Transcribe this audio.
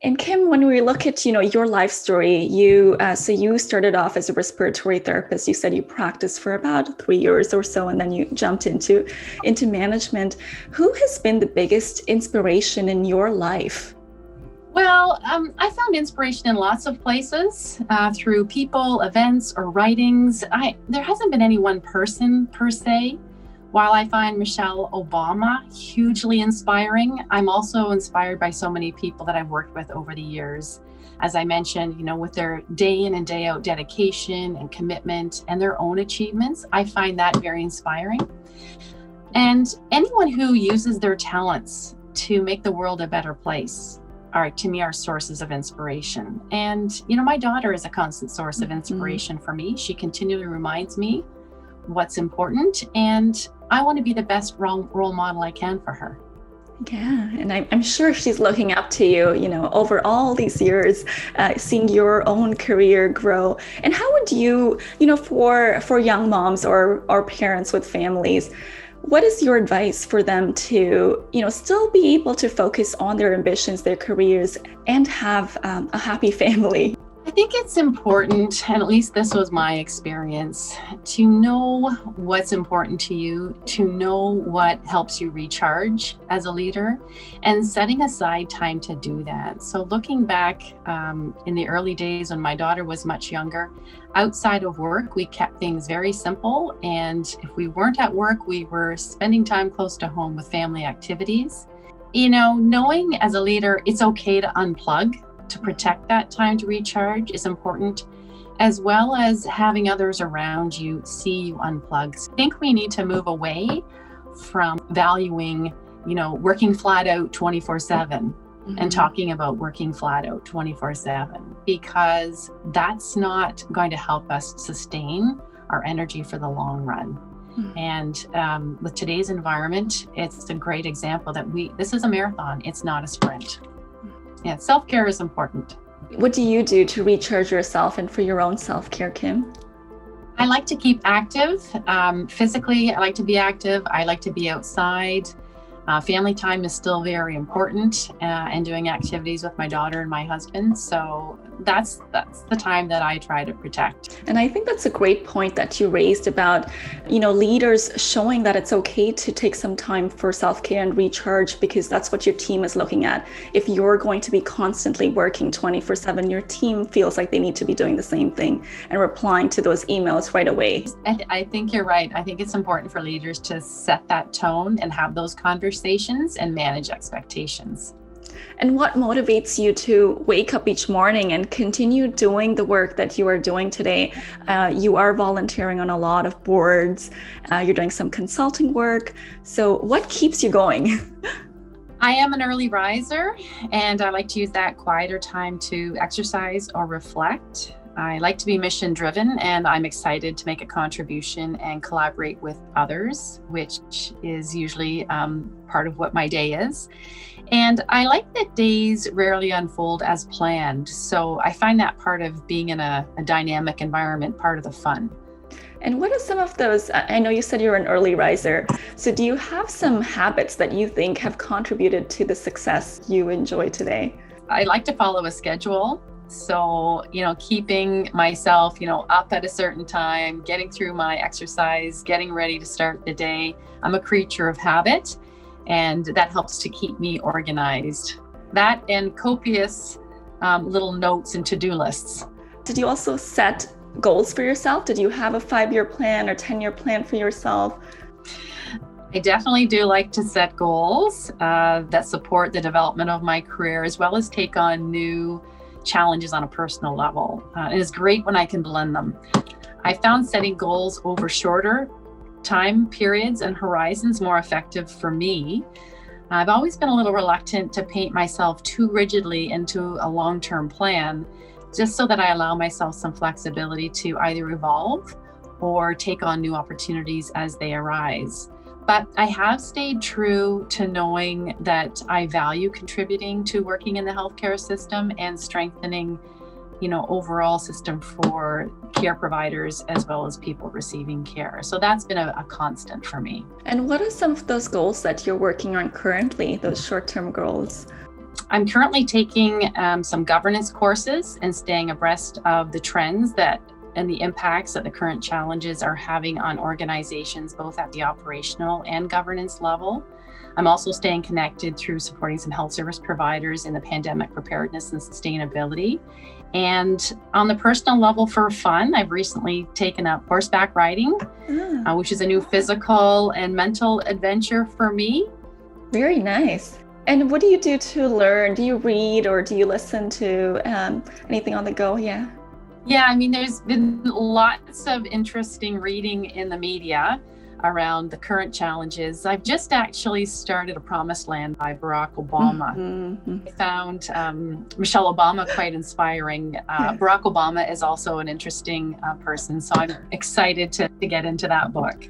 And Kim, when we look at, your life story, you started off as a respiratory therapist. You said you practiced for about 3 years or so, and then you jumped into management. Who has been the biggest inspiration in your life? Well, I found inspiration in lots of places, through people, events, or writings. There hasn't been any one person per se. While I find Michelle Obama hugely inspiring, I'm also inspired by so many people that I've worked with over the years. As I mentioned, with their day in and day out dedication and commitment and their own achievements, I find that very inspiring. And anyone who uses their talents to make the world a better place to me, are sources of inspiration. And, my daughter is a constant source of inspiration for me. She continually reminds me what's important, and I want to be the best role model I can for her. Yeah, and I'm sure she's looking up to you, over all these years, seeing your own career grow. And how would you, for young moms or parents with families, what is your advice for them to, still be able to focus on their ambitions, their careers, and have a happy family? I think it's important, and at least this was my experience, to know what's important to you, to know what helps you recharge as a leader, and setting aside time to do that. So looking back in the early days when my daughter was much younger, outside of work, we kept things very simple. And if we weren't at work, we were spending time close to home with family activities. Knowing as a leader, it's okay to unplug. To protect that time to recharge is important, as well as having others around you see you unplug. So I think we need to move away from valuing, working flat out 24/7 and talking about working flat out 24/7, because that's not going to help us sustain our energy for the long run. And with today's environment, it's a great example that this is a marathon. It's not a sprint. Yeah, self-care is important. What do you do to recharge yourself and for your own self-care, Kim? I like to keep active. Physically, I like to be active. I like to be outside. Family time is still very important, and doing activities with my daughter and my husband. So that's the time that I try to protect. And I think that's a great point that you raised about, leaders showing that it's okay to take some time for self-care and recharge, because that's what your team is looking at. If you're going to be constantly working 24/7, your team feels like they need to be doing the same thing and replying to those emails right away. I think you're right. I think it's important for leaders to set that tone and have those conversations and manage expectations. And what motivates you to wake up each morning and continue doing the work that you are doing today? You are volunteering on a lot of boards. You're doing some consulting work. So what keeps you going? I am an early riser, and I like to use that quieter time to exercise or reflect. I like to be mission driven, and I'm excited to make a contribution and collaborate with others, which is usually part of what my day is. And I like that days rarely unfold as planned. So I find that part of being in a dynamic environment, part of the fun. And what are some of those, I know you said you're an early riser, so do you have some habits that you think have contributed to the success you enjoy today? I like to follow a schedule. So, keeping myself, up at a certain time, getting through my exercise, getting ready to start the day. I'm a creature of habit, and that helps to keep me organized. That and copious little notes and to-do lists. Did you also set goals for yourself? Did you have a 5-year plan or 10-year plan for yourself? I definitely do like to set goals that support the development of my career, as well as take on new challenges on a personal level. It is great when I can blend them. I found setting goals over shorter time periods and horizons more effective for me. I've always been a little reluctant to paint myself too rigidly into a long-term plan, just so that I allow myself some flexibility to either evolve or take on new opportunities as they arise. But I have stayed true to knowing that I value contributing to working in the healthcare system and strengthening, overall system for care providers as well as people receiving care. So that's been a constant for me. And what are some of those goals that you're working on currently, those short-term goals? I'm currently taking some governance courses and staying abreast of the trends that and the impacts that the current challenges are having on organizations, both at the operational and governance level. I'm also staying connected through supporting some health service providers in the pandemic preparedness and sustainability. And on the personal level, for fun, I've recently taken up horseback riding, which is a new physical and mental adventure for me. Very nice. And what do you do to learn? Do you read or do you listen to anything on the go? Yeah. Yeah, I mean, there's been lots of interesting reading in the media around the current challenges. I've just actually started A Promised Land by Barack Obama. I found Michelle Obama quite inspiring. Yes. Barack Obama is also an interesting person, so I'm excited to get into that book.